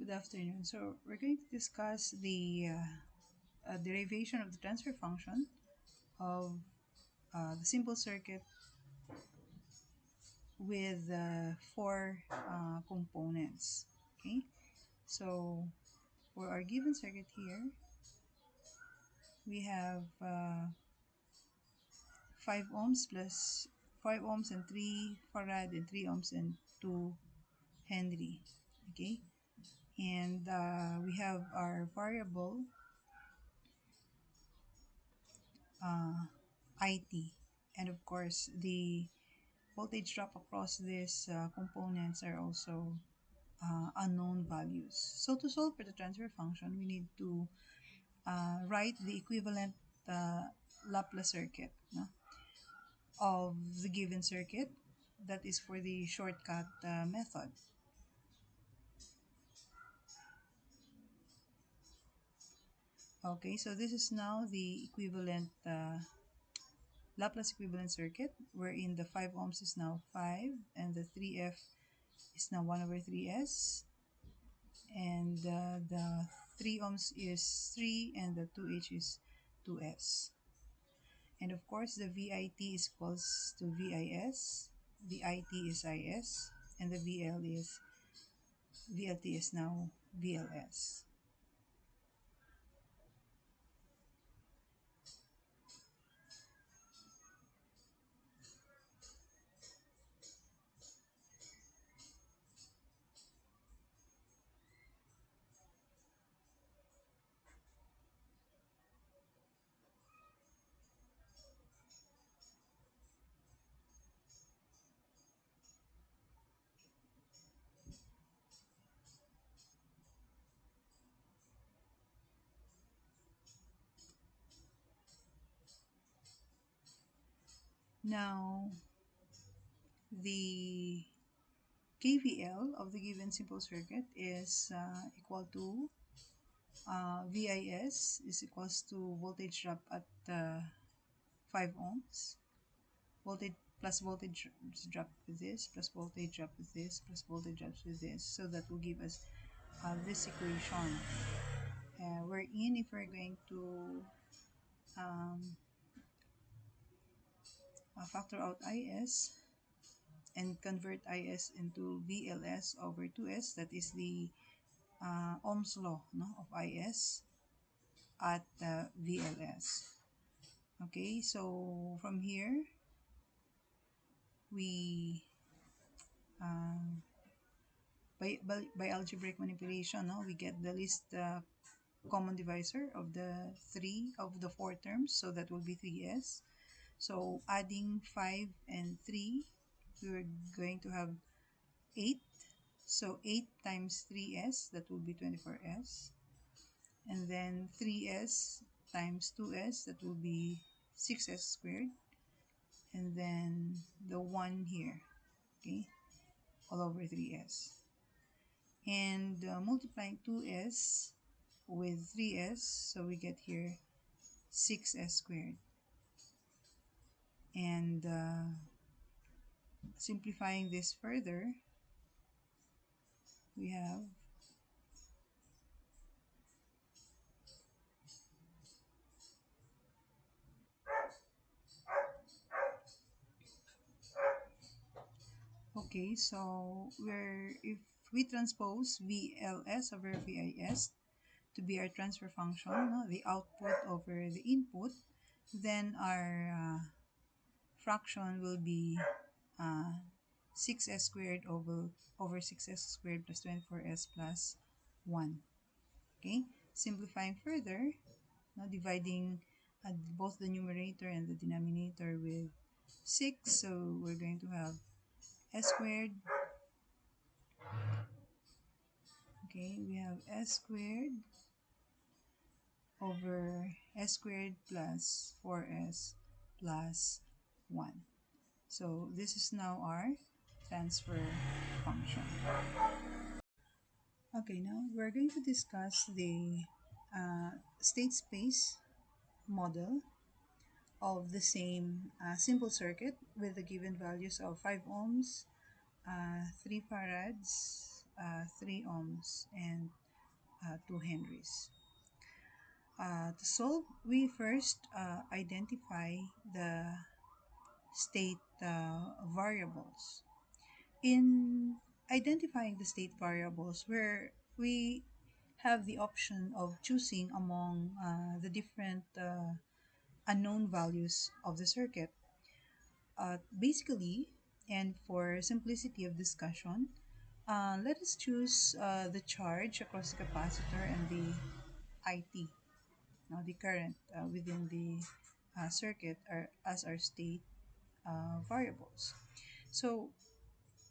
Good afternoon. So we're going to discuss the derivation of the transfer function of the simple circuit with four components. Okay, so for our given circuit here, we have 5 ohms plus 5 ohms and 3 farad and 3 ohms and 2 Henry. Okay, and we have our variable uh, IT, and of course the voltage drop across these components are also unknown values. So to solve for the transfer function, we need to write the equivalent uh, Laplace circuit, no, of the given circuit. That is for the shortcut method. Okay, so this is now the equivalent Laplace equivalent circuit, wherein the 5 ohms is now 5 and the 3F is now 1 over 3S, and the 3 ohms is 3 and the 2H is 2S. And of course the VIT is equals to VIS, the IT is IS, and the VLT is now VLS. Now the KVL of the given simple circuit is equal to VIS is equals to voltage drop at 5 ohms, voltage plus voltage drop with this, plus voltage drop with this, plus voltage drop with this. So that will give us this equation, wherein if we're going to um, factor out IS and convert IS into VLS over 2S, that is the Ohm's law, no, of IS at VLS. Okay, so from here we um, by algebraic manipulation, no, we get the least common divisor of the four terms, so that will be 3s. So adding 5 and 3, we're going to have 8. So 8 times 3s, that will be 24s, and then 3s times 2s, that will be 6s squared, and then the 1 here, okay, all over 3s, and multiplying 2s with 3s, so we get here 6s squared, and simplifying this further, we have okay, so if we transpose VLS over VIS to be our transfer function, no, the output over the input, then our fraction will be uh, 6s squared over 6s squared plus 24s plus 1. Okay, simplifying further, now dividing both the numerator and the denominator with 6, so we're going to have s squared. Okay, we have s squared over s squared plus 4s plus 1. So this is now our transfer function. Okay, now we're going to discuss the state space model of the same simple circuit with the given values of 5 ohms, 3 farads, 3 ohms and 2 henries. To solve, we first identify the state variables. In identifying the state variables, where we have the option of choosing among the different unknown values of the circuit. Basically, and for simplicity of discussion, let us choose the charge across the capacitor and the IT, now the current within the circuit, are, as our state variables. So,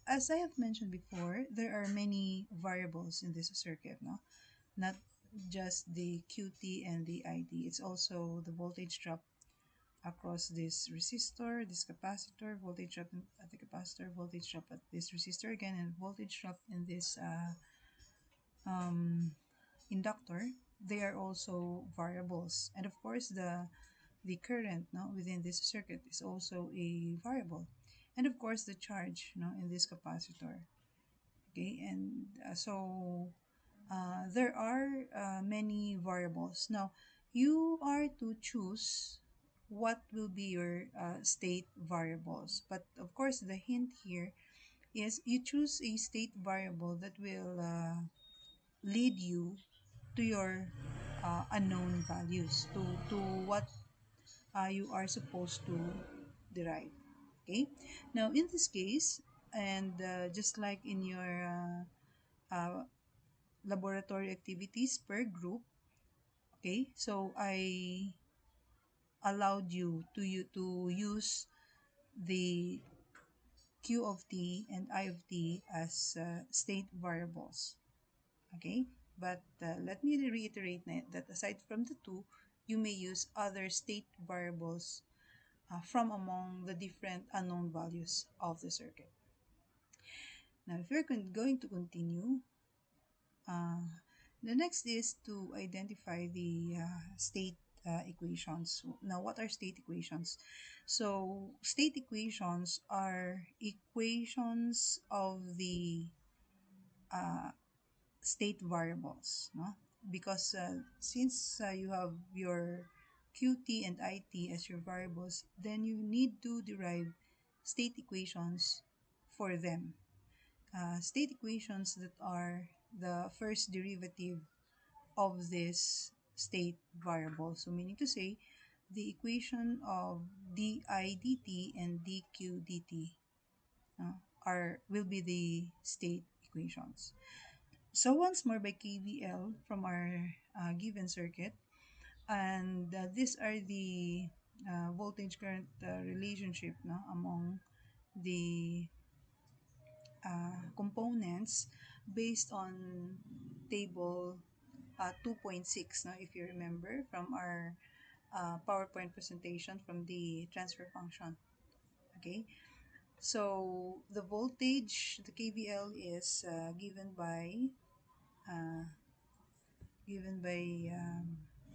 as I have mentioned before, there are many variables in this circuit, no? Not just the QT and the ID, it's also the voltage drop across this resistor, this capacitor, voltage drop at the capacitor, voltage drop at this resistor again, and voltage drop in this um, inductor. They are also variables, and of course the current, no, within this circuit is also a variable, and of course the charge, no, in this capacitor. Okay, and there are many variables. Now, you are to choose what will be your state variables. But of course, the hint here is you choose a state variable that will lead you to your unknown values, to what you are supposed to derive. Okay, now in this case, and just like in your laboratory activities per group. Okay, so I allowed you to use the Q of t and I of t as state variables. Okay, but let me reiterate that aside from the two, you may use other state variables from among the different unknown values of the circuit. Now, if you're going to continue, Uh, the next is to identify the state equations. Now, what are state equations? So, state equations are equations of the uh, state variables, no? Because since you have your qt and it as your variables, then you need to derive state equations for them. State equations that are the first derivative of this state variable. So meaning to say, the equation of di dt and dq dt will be the state equations. So once more by KVL from our given circuit, and these are the voltage current relationship, no, among the components based on table 2.6, now if you remember from our PowerPoint presentation from the transfer function. Okay, so the voltage, the KVL is uh, given by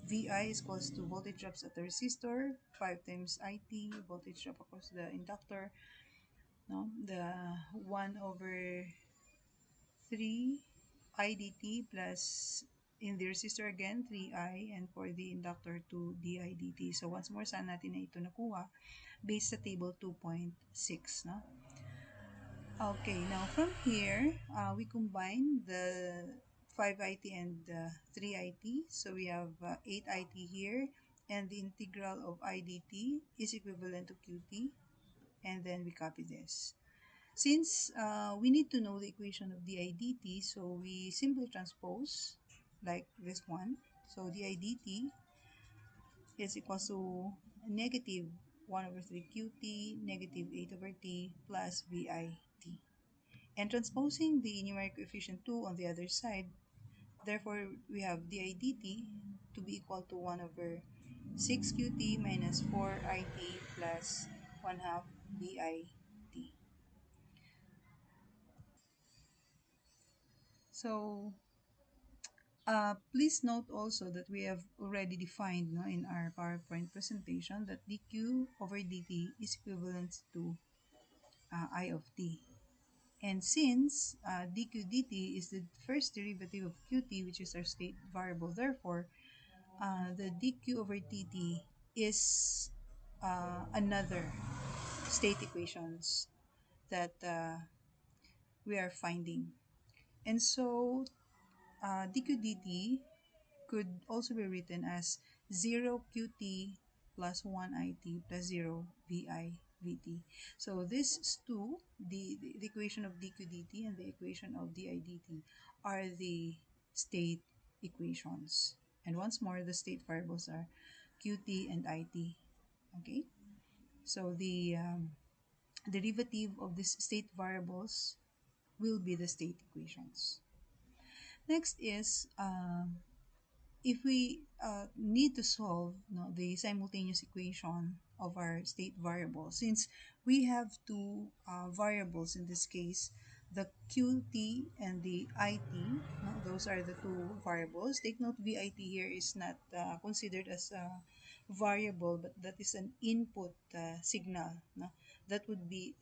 VI is equals to voltage drops at the resistor 5 times IT, voltage drop across the inductor, no, the 1 over 3 IDT plus in the resistor again 3I, and for the inductor 2 DIDT. So once more saan natin na ito nakuha based sa table 2.6, no? Okay, now from here we combine the 5IT and 3IT, so we have 8IT here, and the integral of IDT is equivalent to QT, and then we copy this. Since we need to know the equation of dIdt, so we simply transpose like this one. So dIdt is equals to negative 1 over 3 qt, negative 8 over t, plus VIT. And transposing the numeric coefficient 2 on the other side, therefore we have dIdt to be equal to 1 over 6 qt minus 4 it plus 1 half VIT. So please note also that we have already defined, no, in our PowerPoint presentation that dq over dt is equivalent to I of t. And since dq dt is the first derivative of qt, which is our state variable, therefore, the dq over dt is another state equations that we are finding. And so dq dt could also be written as 0 qt plus 1 it plus 0 vi vt. So these two, the equation of dq dt and the equation of di dt, are the state equations. And once more, the state variables are qt and it. Okay, so the derivative of these state variables will be the state equations. Next is if we need to solve, the simultaneous equation of our state variable, since we have two variables in this case, the qt and the it, those are the two variables. Take note, vit here is not considered as a variable, but that is an input signal. No? That would be,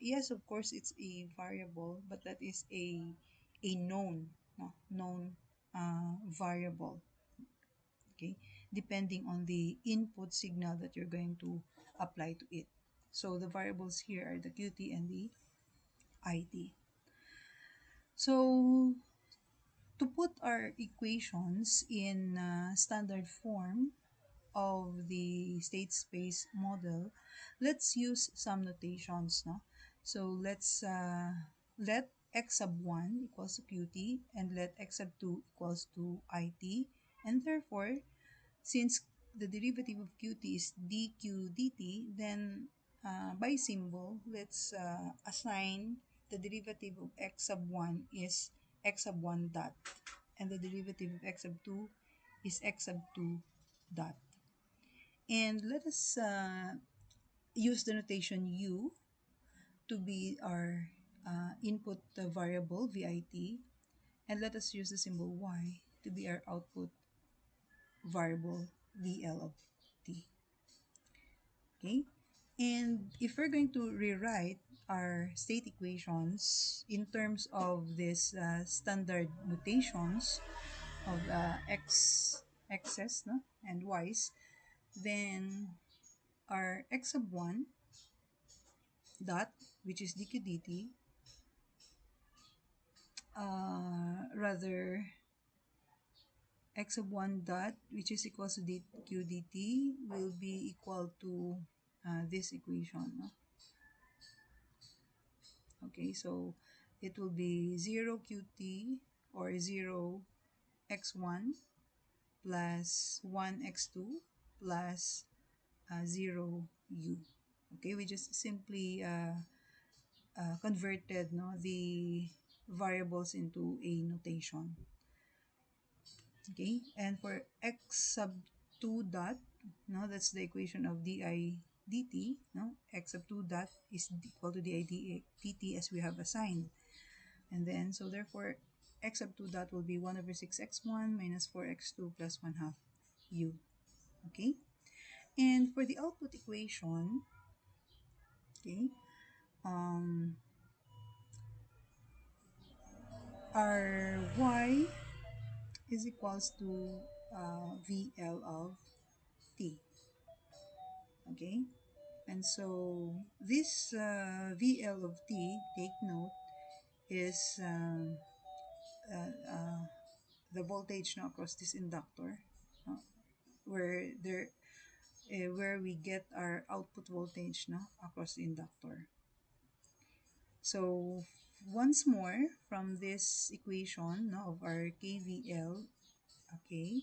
yes, of course, it's a variable, but that is a known, no, known variable, okay, depending on the input signal that you're going to apply to it. So the variables here are the qt and the it. So to put our equations in standard form of the state space model, let's use some notations. No? So let's let x sub 1 equals to qt and let x sub 2 equals to it. And therefore, since the derivative of qt is dq dt, then by symbol, let's assign the derivative of x sub 1 is x sub 1 dot, and the derivative of x sub 2 is x sub 2 dot. And let us use the notation u to be our input variable vit, and let us use the symbol y to be our output variable vl of t. Okay, and if we're going to rewrite our state equations in terms of this standard notations of x's, no, and y's, then our x sub 1 dot, which is dq dt, rather x sub 1 dot, which is equals to dq dt, will be equal to this equation. No? Okay, so it will be 0 qt or 0 x1 plus 1 x2 plus 0 u. Okay, we just simply converted, no, the variables into a notation. Okay, and for x sub 2 dot, no, that's the equation of di dt. No, x sub 2 dot is equal to di dt as we have assigned. And then, so therefore, x sub 2 dot will be 1 over 6 x1 minus 4 x2 plus 1 half u. Okay, and for the output equation, okay, our y is equals to VL of t. Okay, and so this VL of t, take note, is the voltage now across this inductor, uh, where there where we get our output voltage now across the inductor. So once more, from this equation no, of our KVL, okay,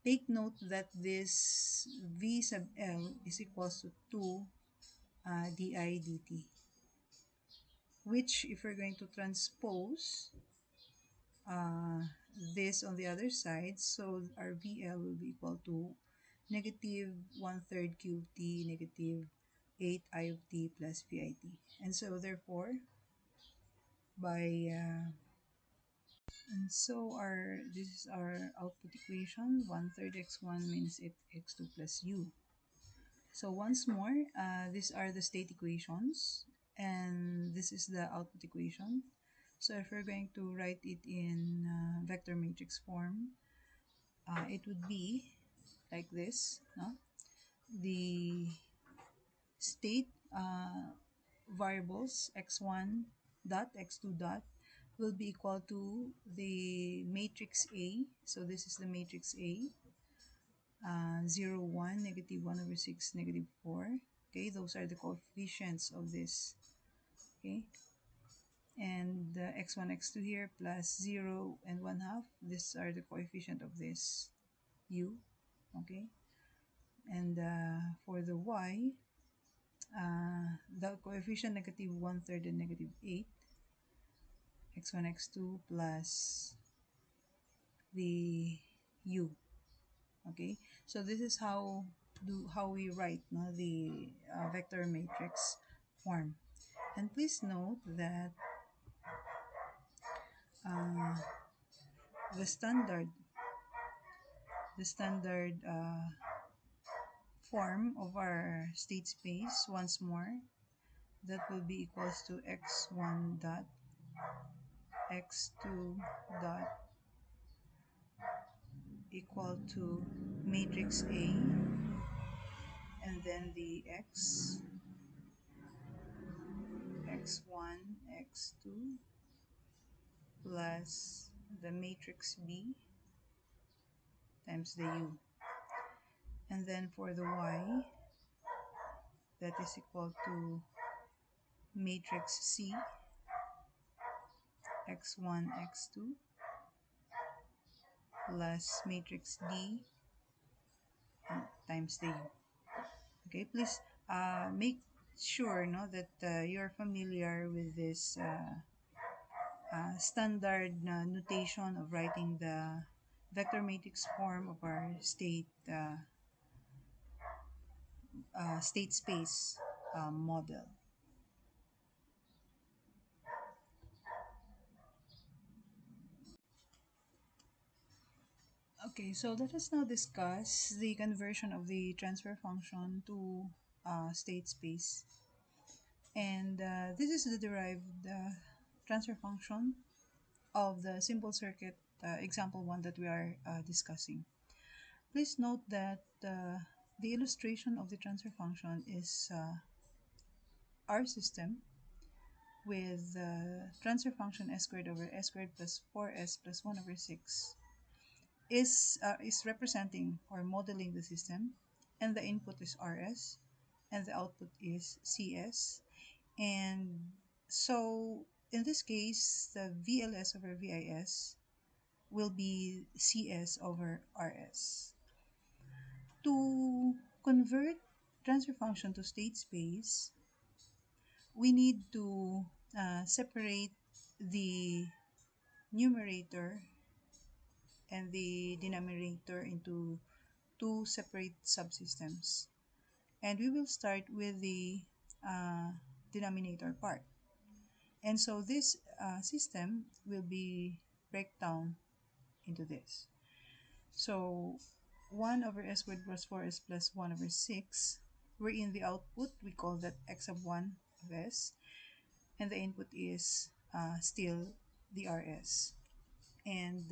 take note that this V sub L is equals to 2 di dt, which if we're going to transpose this on the other side, so our VL will be equal to negative 1/3 qt negative 8 I of t plus VIT. And so therefore, by and so our this is our output equation, 1/3 x1 minus 8 x2 plus u. So once more, these are the state equations and this is the output equation. So if we're going to write it in vector matrix form, it would be like this, no? The state variables x1 dot x2 dot will be equal to the matrix A. So this is the matrix A, 0, 1, negative 1 over 6, negative 4. Okay, those are the coefficients of this. Okay, and x1, x2 here plus 0 and 1 half. These are the coefficient of this u. Okay, and for the y, the coefficient negative 1/3 and negative 8, x1, x2 plus the u. Okay, so this is how we write, no, the vector matrix form. And please note that uh, the standard the standard form of our state space, once more, that will be equals to x1 dot x2 dot equal to matrix A, and then the x1, x2 plus the matrix B times the u. And then for the y, that is equal to matrix C, x1, x2 plus matrix D times the u. Okay, please make sure, no, that you're familiar with this standard notation of writing the vector matrix form of our state space model. Okay, so let us now discuss the conversion of the transfer function to state space. And this is the derived transfer function of the simple circuit example 1 that we are discussing. Please note that the illustration of the transfer function is our system with transfer function s squared over s squared plus 4s plus 1 over 6 is representing or modeling the system, and the input is rs and the output is cs. And so in this case, the vls over vis will be cs over rs. To convert transfer function to state space, we need to separate the numerator and the denominator into two separate subsystems. And we will start with the uh, denominator part. And so this system will be breakdown into this. So 1 over s squared plus 4s plus 1 over 6, wherein the output, we call that x sub 1 of s, and the input is still the rs. And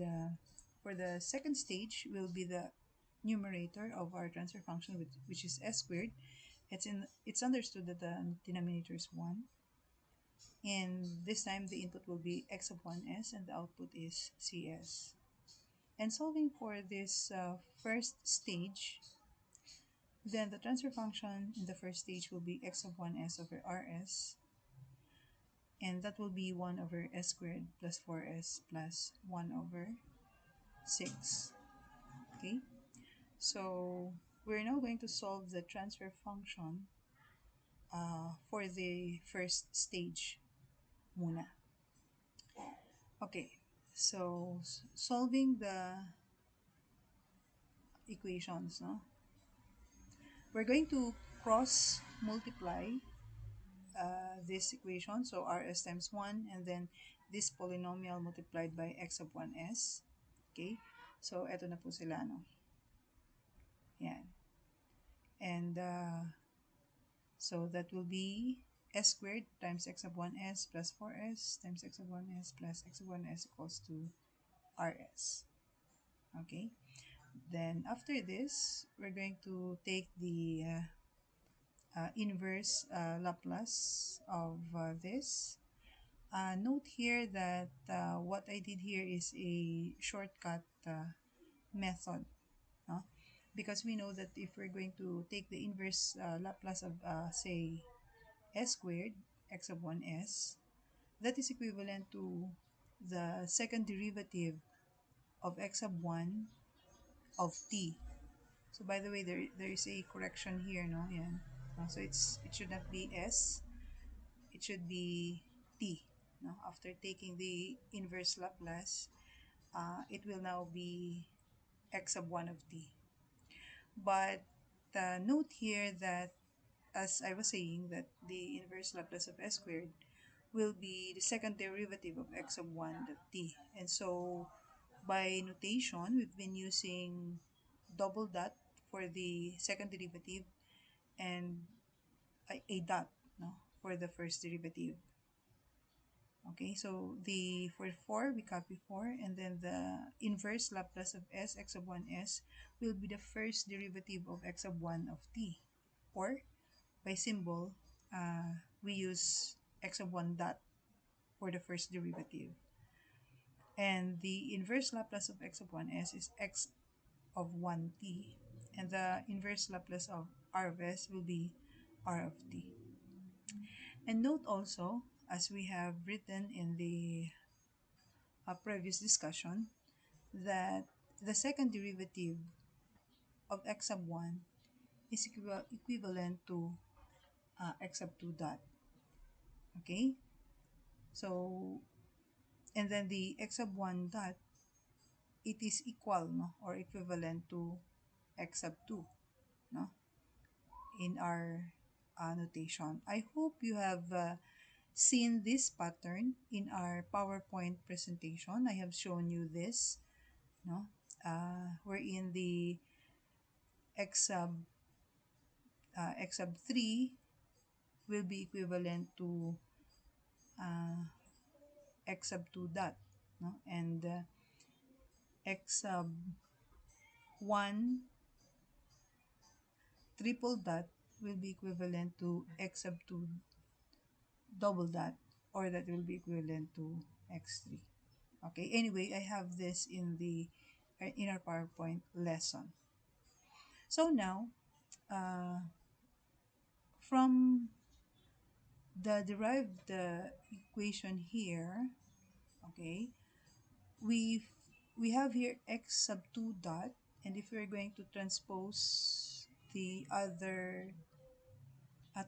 for the second stage will be the numerator of our transfer function, which is s squared. It's understood that the denominator is 1, and this time the input will be x sub 1s and the output is cs. And solving for this first stage, then the transfer function in the first stage will be x sub 1s over rs, and that will be 1 over s squared plus 4s plus 1 over 6. Okay, so we're now going to solve the transfer function for the first stage muna. Okay, so solving the equations, no? We're going to cross multiply this equation, so rs times 1, and then this polynomial multiplied by x sub 1s. Okay, so eto na po sila, no? Yan. And so that will be s squared times x sub 1s plus 4s times x sub 1s plus x sub 1s equals to rs. Okay, then after this, we're going to take the inverse Laplace of this. Note here that what I did here is a shortcut method, no? Because we know that if we're going to take the inverse Laplace of, say, s squared, x of 1s, that is equivalent to the second derivative of x sub 1 of t. So by the way, there is a correction here, no? Yeah. So it should not be s, it should be t. No? After taking the inverse Laplace, it will now be x sub 1 of t. But note here that, as I was saying, that the inverse Laplace of s squared will be the second derivative of x sub 1 of t. And so by notation, we've been using double dot for the second derivative and a dot, no, for the first derivative. Okay, so the for 4, we copy 4, and then the inverse Laplace of s, x sub 1s, will be the first derivative of x sub 1 of t. Or, by symbol, we use x sub 1 dot for the first derivative. And the inverse Laplace of x of 1s is x of 1t. And the inverse Laplace of r of s will be r of t. And note also, as we have written in the previous discussion, that the second derivative of x sub 1 is equivalent to x sub 2 dot. Okay? So, and then the x sub 1 dot, it is equal, no, or equivalent to x sub 2, no, in our notation. I hope you have seen this pattern in our PowerPoint presentation. I have shown you this, no, wherein the x sub x sub 3 will be equivalent to uh, x sub 2 dot, no, and x sub 1 triple dot will be equivalent to x sub 2 double dot, or that will be equivalent to x3. Okay, anyway, I have this in our PowerPoint lesson. So now, from the derived equation here, okay, we we have here x sub 2 dot, and if we're going to transpose the other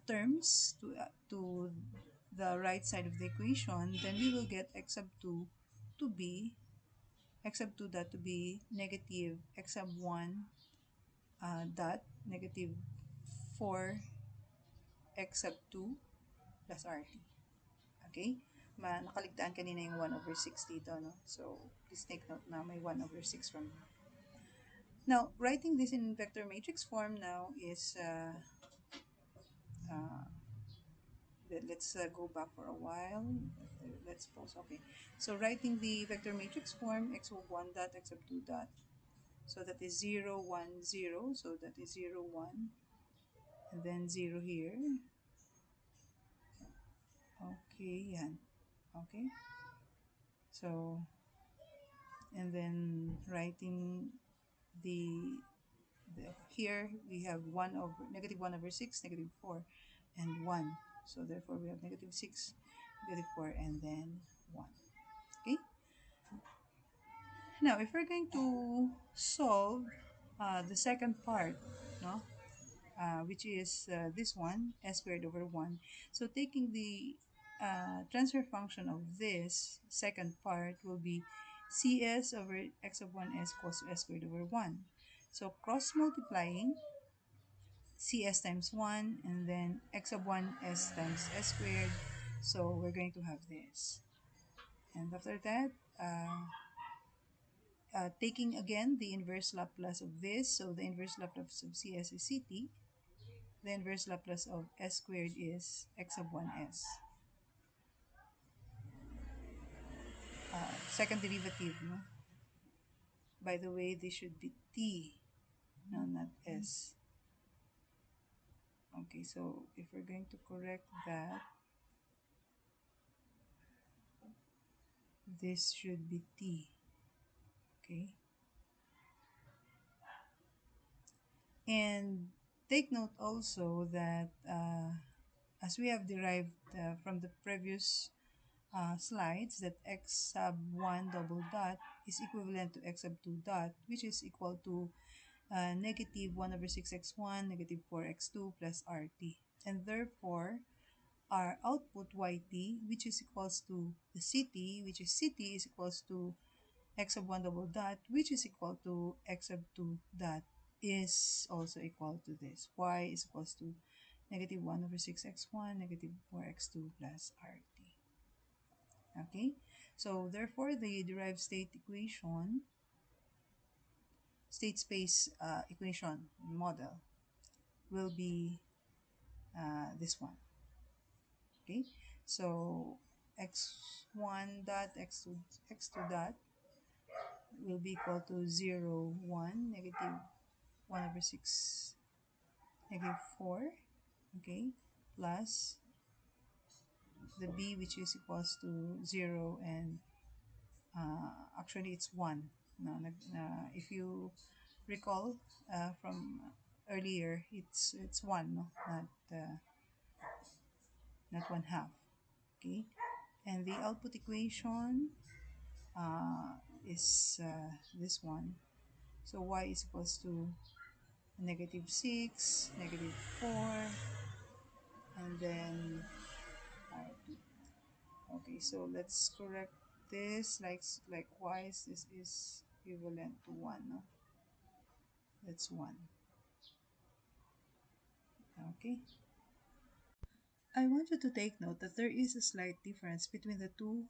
terms to the right side of the equation, then we will get x sub 2 to be x sub 2 dot to be negative x sub 1 dot negative 4 x sub 2 plus rt. Okay? Nakaligtaan kanina yung 1 over 6 dito, no? So, please take note na may 1 over 6 from here. Now, writing this in vector matrix form now is, uh, let's go back for a while. Let's pause. Okay. So, writing the vector matrix form, x of 1 dot, x of 2 dot. So, that is 0, 1, 0. So, that is 0, 1. And then 0 here. Okay, yan. Okay. So, and then writing the here we have 1 over negative 1 over 6, negative 4, and 1. So therefore we have negative 6, negative 4, and then 1. Okay. Now if we're going to solve the second part, no, which is this one, s squared over 1. So taking the transfer function of this second part will be cs over x of 1s equals to s squared over 1. So cross multiplying cs times 1 and then x of 1 s times s squared. So we're going to have this. And after that, taking again the inverse Laplace of this. So the inverse Laplace of cs is ct. the inverse Laplace of s squared is x sub 1s. Second derivative, no? By the way, this should be t, no, not s. Okay, so if we're going to correct that, this should be t. Okay, and take note also that as we have derived from the previous slides, that x sub 1 double dot is equivalent to x sub 2 dot, which is equal to negative 1 over 6x1, negative 4x2 plus rt. And therefore, our output yt, which is equals to the ct, which is ct is equals to x sub 1 double dot, which is equal to x sub 2 dot, is also equal to this. Y is equals to negative 1 over 6x1, negative 4x2 plus rt. Okay, so therefore the derived state space equation model will be this one. Okay, so x1 dot x2 dot will be equal to 0 1 negative 1 over 6 negative 4, okay, plus the b, which is equals to 0 and actually it's 1. No, if you recall from earlier, it's 1, no? Not 1/2. Okay, and the output equation is this one. So y is equals to negative 6, negative 4, and then okay, so let's correct this. Likewise, this is equivalent to 1, no? That's 1. Okay, I want you to take note that there is a slight difference between the two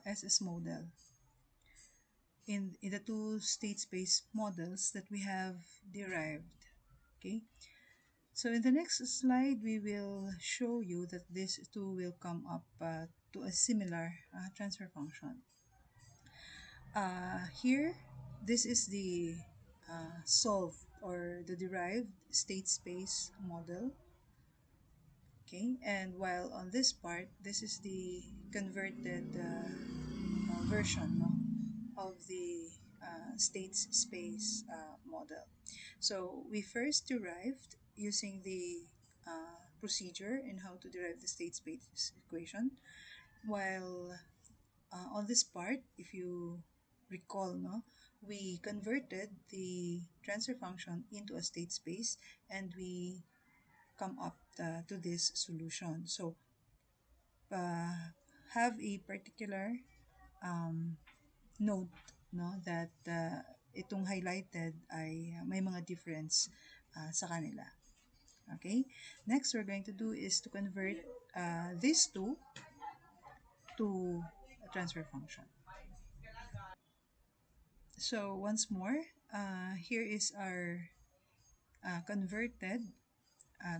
SS model in the two state space models that we have derived. Okay, so in the next slide we will show you that these two will come up to a similar transfer function. Here, this is the solved or the derived state space model. Okay, and while on this part, this is the converted version, no, of the state space model. So we first derived using the procedure in how to derive the state space equation, while on this part, if you recall, no, we converted the transfer function into a state space and we come up to this solution. So have a particular um, note, no, that itong highlighted ay may mga difference sa kanila. Okay, next we're going to do is to convert these two to a transfer function. So once more, here is our converted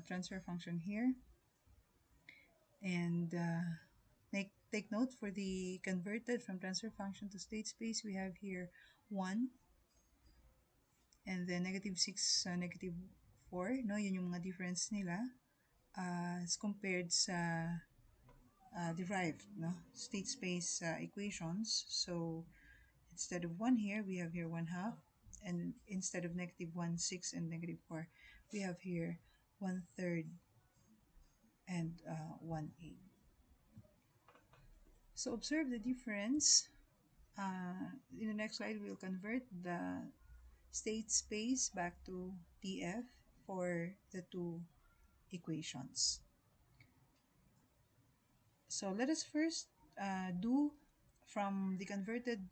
transfer function here. And take note, for the converted from transfer function to state space, we have here 1 and then negative 6, negative 4. No? Yun yung mga difference nila as compared sa derived, no, state space equations. So instead of 1 here, we have here 1/2, and instead of negative 1, 6, and negative 4, we have here 1/3 and 1/8. So observe the difference. In the next slide, we'll convert the state space back to TF for the two equations. So let us first do from the converted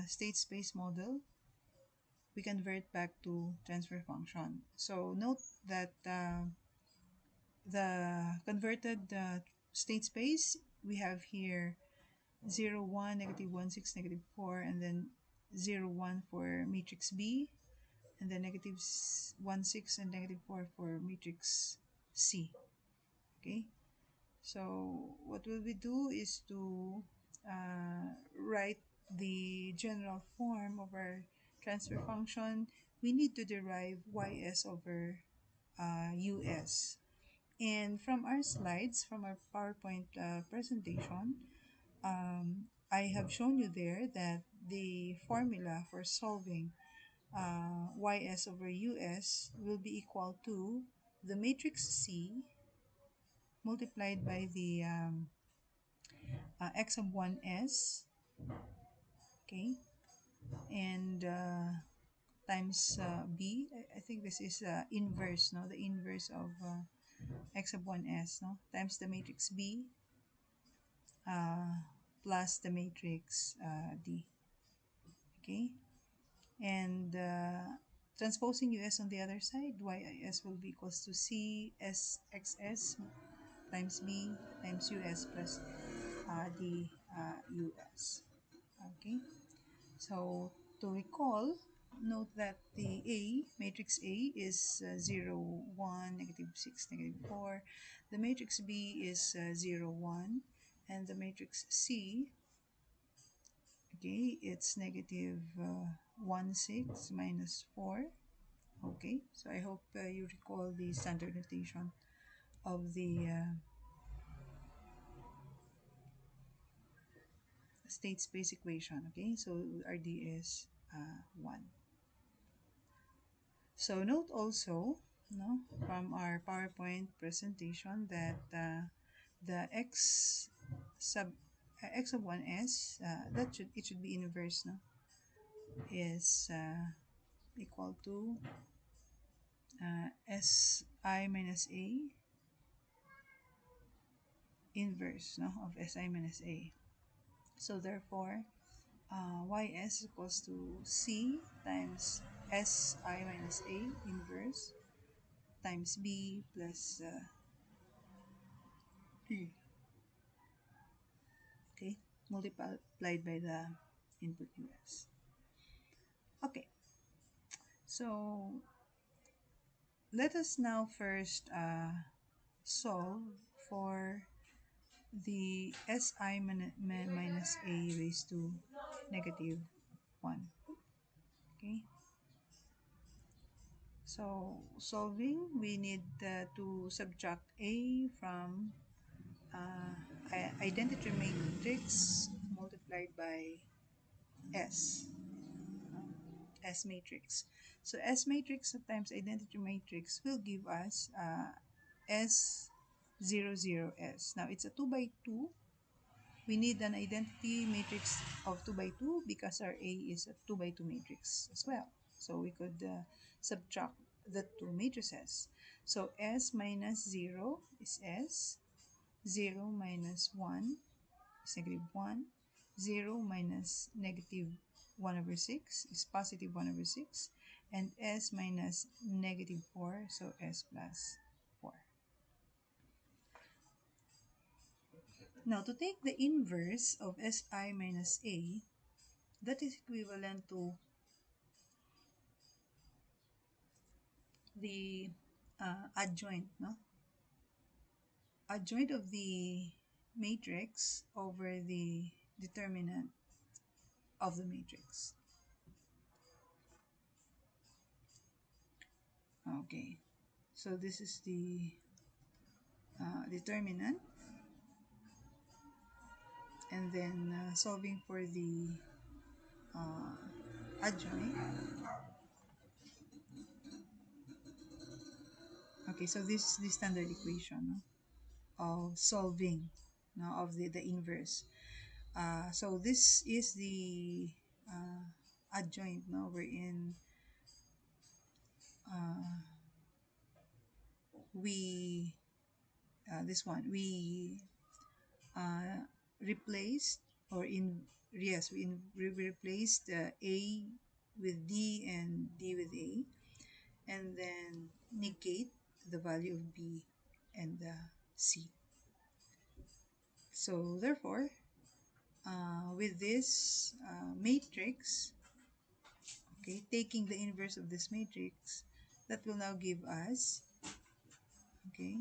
state space model, we convert back to transfer function. So note that the converted state space, we have here 0 1 negative 1 6 negative 4, and then 0 1 for matrix B, and then negative 1 6 and negative 4 for matrix C. Okay, so what will we do is to write the general form of our transfer function. We need to derive ys over us. And from our slides, from our PowerPoint presentation, I have shown you there that the formula for solving ys over us will be equal to the matrix C multiplied by the x of 1s, okay, and times b. I think this is inverse, no? The inverse of x of 1s, no? Times the matrix B uh, plus the matrix D, okay? And transposing us on the other side, ys will be equals to c s x s times b times us plus d us, okay? So to recall, note that the A, matrix A is 0, 1, negative 6, negative 4. The matrix B is 0, 1. And the matrix C, okay, it's negative 1, 6, minus 4. Okay, so I hope you recall the standard notation of the state space equation. Okay, so RD is 1. So note also, no, from our PowerPoint presentation that the sub x of 1s, that should be inverse, no, is equal to si minus a inverse, no, of si minus a. So therefore, ys equals to c times si minus a inverse times b plus d. Okay, multiplied by the input us. Okay, so let us now first solve for the minus a raised to negative 1. Okay, so solving, we need to subtract a from identity matrix multiplied by s. S matrix. So S matrix times identity matrix will give us S 0, 0, S. Now it's a 2 by 2. We need an identity matrix of 2 by 2 because our A is a 2 by 2 matrix as well. So we could subtract the two matrices. So S minus 0 is S, 0 minus 1 is negative 1. 0 minus negative 1 over 6 is positive 1 over 6. And s minus negative 4, so s plus 4. Now, to take the inverse of si minus a, that is equivalent to the adjoint, no? Adjoint of the matrix over the determinant of the matrix. Okay, so this is the determinant, and then solving for the adjoint. Okay, so this is the standard equation, no, of solving, no, of the inverse. So this is the adjoint, no, wherein we this one we uh, replaced, or in yes we replaced a with d and d with a, and then negate the value of b and c. So therefore, with this matrix, okay, taking the inverse of this matrix, that will now give us Okay.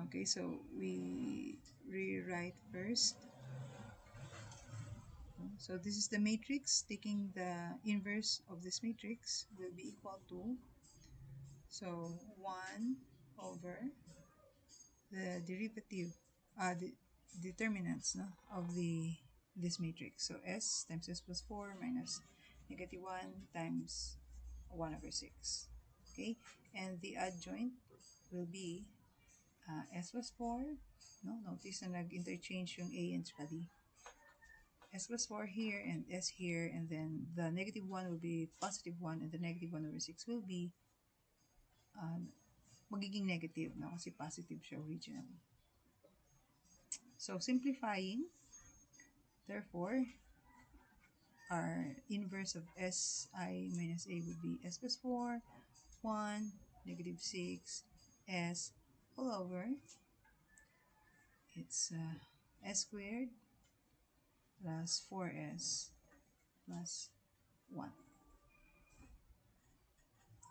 Okay, so we rewrite first. So this is the matrix. Taking the inverse of this matrix will be equal to, so 1 over the derivative, the determinants, no, of the this matrix. So s times s plus 4 minus negative 1 times 1 over 6. Okay, and the adjoint will be s plus 4. No, notice na nag-interchange yung a and saka d. S plus 4 here and s here, and then the negative 1 will be positive 1 and the negative 1 over 6 will be uh, magiging negative, no? Kasi positive siya originally. So simplifying, therefore, our inverse of si minus a would be s plus 4, 1, negative 6, s all over, it's s squared plus 4s plus 1.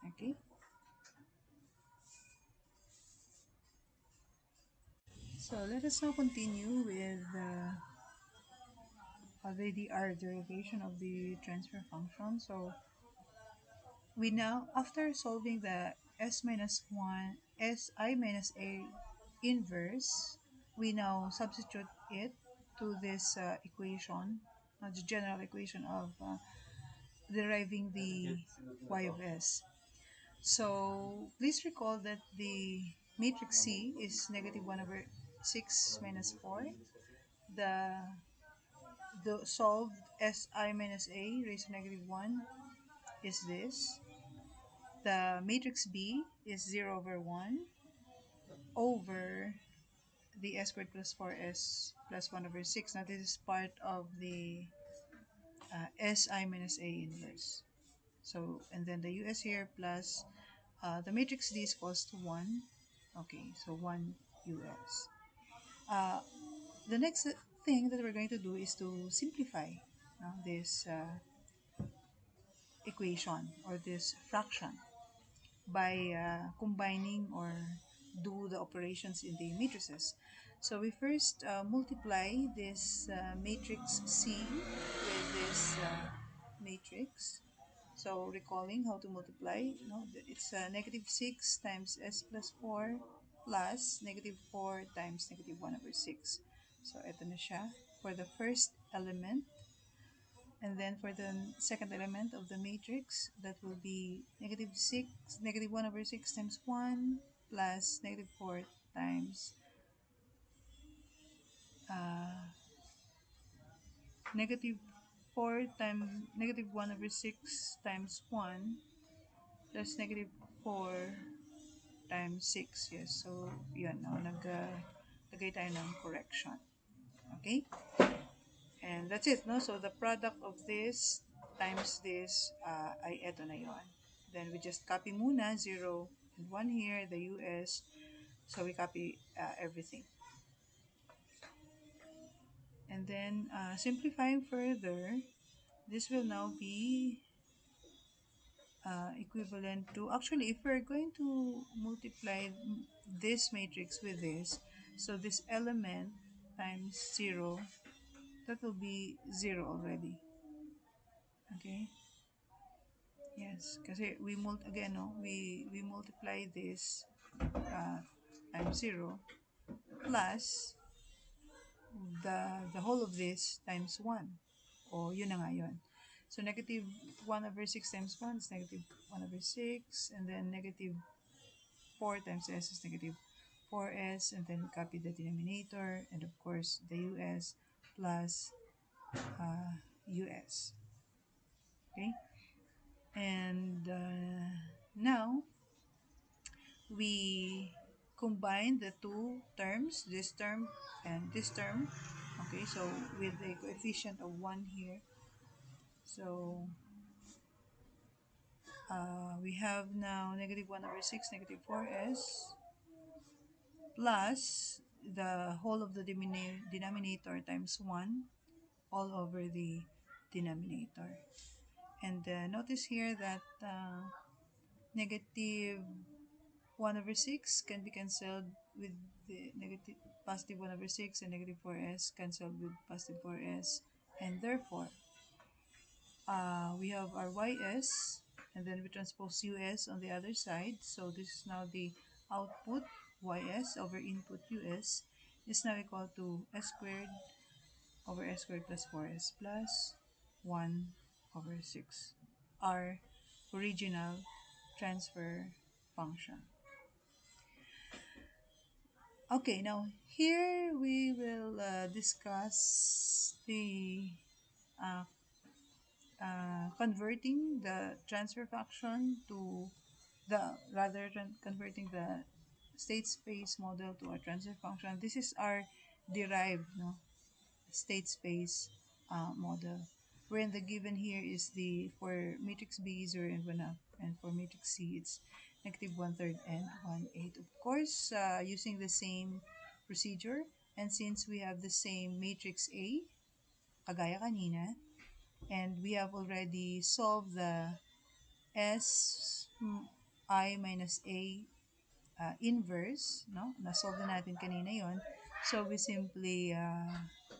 Okay, so let us now continue with already our derivation of the transfer function. So we now, after solving the s minus 1, si minus a inverse, we now substitute it to this equation, the general equation of deriving the y of s. So please recall that the matrix C is negative 1 over 6 minus 4. The the solved si minus a raised to negative 1 is this. The matrix B is 0 over 1 over the s squared plus 4s plus 1 over 6. Now this is part of the si minus a inverse. So, and then the us here plus the matrix D is equals to 1. Okay, so 1 us. Uh, the next thing that we're going to do is to simplify this equation or this fraction by combining or do the operations in the matrices. So we first multiply this matrix C with this matrix. So recalling how to multiply, it's negative 6 times s plus 4 plus negative 4 times negative 1 over 6. So ito na siya for the first element. And then for the second element of the matrix, that will be negative 6, negative 1 over 6 times 1 plus negative 4 times uh, negative 4 times negative 1 over 6 times 1 plus negative 4 times 6. Yes, so yun, lagay tayo ng correction. Okay? And that's it, no? So the product of this times this ay eto na yon. Then we just copy muna 0 and 1 here, the US. So we copy everything. And then simplifying further, this will now be equivalent to, actually, if we're going to multiply this matrix with this, so this element times 0, that will be 0 already. Okay? Yes, kasi again, no, we multiply this times 0 plus the whole of this times 1. O, yun na nga yun. So, negative 1 over 6 times 1 is negative 1 over 6. And then negative 4 times s is negative 4s. And then copy the denominator. And of course, the us plus us. Okay? And now, we combine the two terms, this term and this term. Okay, so with a coefficient of 1 here. So we have now negative 1 over 6, negative 4s, plus the whole of the denominator times 1 all over the denominator. And notice here that negative 1 over 6 can be cancelled with the negative positive 1 over 6, and negative 4s cancelled with positive 4s, and therefore we have our ys, and then we transpose us on the other side. So this is now the output ys over input us is now equal to s squared over s squared plus 4s plus 1 over 6, our original transfer function. Okay, now here we will discuss the uh, converting the transfer function to the rather than converting the state space model to a transfer function. This is our derived state space model, wherein the given here is the for matrix B 0 and 1 up, and for matrix C it's negative 1/3 and 1/8. Of course, using the same procedure, and since we have the same matrix A, kagaya kanina, and we have already solved the S I minus A inverse, no? Na-solve na natin kanina yon. So we simply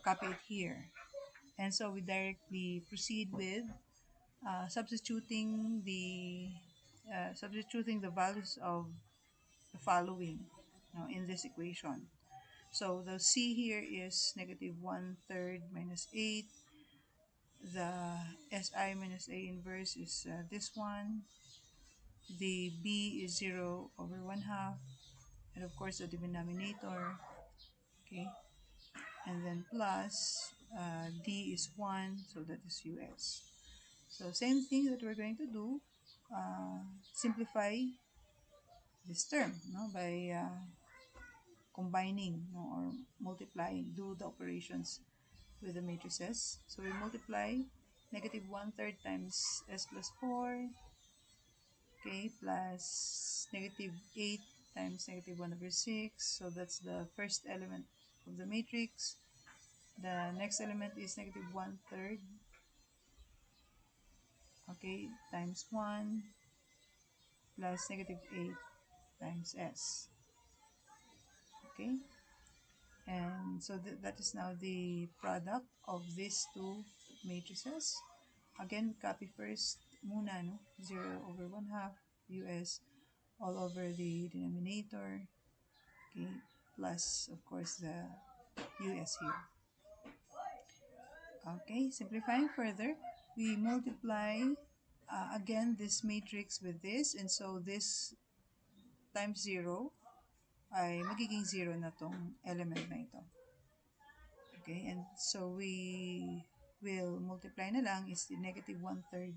copy it here. And so we directly proceed with substituting the values of the following in this equation. So the C here is negative 1/3 minus 8. The SI minus A inverse is this one. The B is 0 over 1/2. And of course the denominator. Okay. And then plus D is 1. So that is US. So same thing that we're going to do. Simplify this term by combining or multiplying, do the operations with the matrices. So we multiply negative 1/3 times s plus 4, okay, plus negative 8 times negative 1 over 6. So that's the first element of the matrix. The next element is negative 1/3, okay, times 1 plus negative 8 times s. Okay, and so that is now the product of these two matrices. Again, copy first muna, no? 0 over 1/2 US all over the denominator, okay, plus of course the US here. Okay, simplifying further, we multiply again this matrix with this, and so this times 0 ay magiging 0 na tong element na ito. Okay, and so we will multiply na lang is the negative 1/3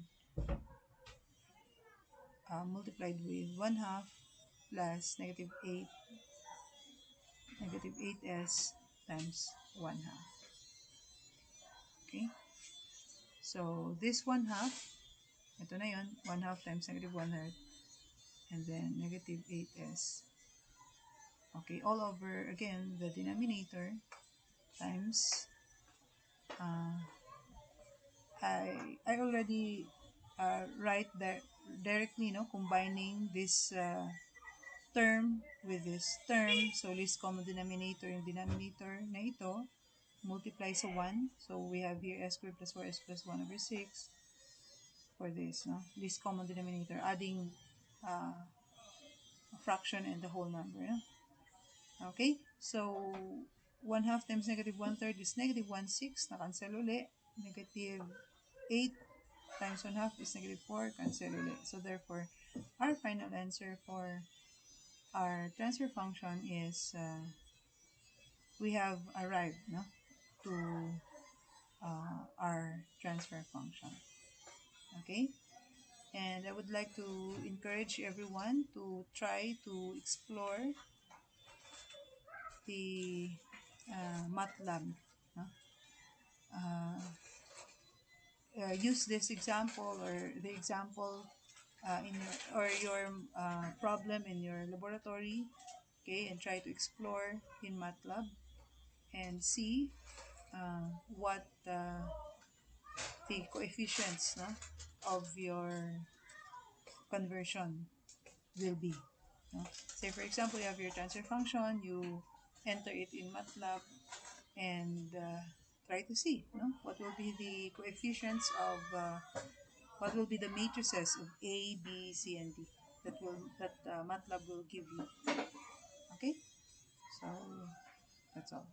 multiplied with 1/2 plus negative 8s times 1/2. Okay, so this 1/2, ito na yun, 1/2 times negative 1/3, and then negative 8s. Okay, all over again the denominator times I already write that directly, combining this term with this term. So least common denominator, yung denominator na ito multiply sa 1. So we have here s squared plus 4s plus 1 over 6 for this, least common denominator, adding a fraction and the whole number. Okay, so 1/2 times negative 1/3 is negative 1/6, na-cancel uli. Negative 8 times 1/2 is negative 4, cancel uli. So therefore, our final answer for our transfer function is we have arrived to our transfer function. Okay, and I would like to encourage everyone to try to explore the MATLAB. No? Use this example or the example in your or your problem in your laboratory, okay, and try to explore in MATLAB and see what the coefficients of your conversion will be. No? Say, for example, you have your transfer function, you enter it in MATLAB and try to see what will be the coefficients of what will be the matrices of A, B, C, and D that MATLAB will give you. Okay, so that's all.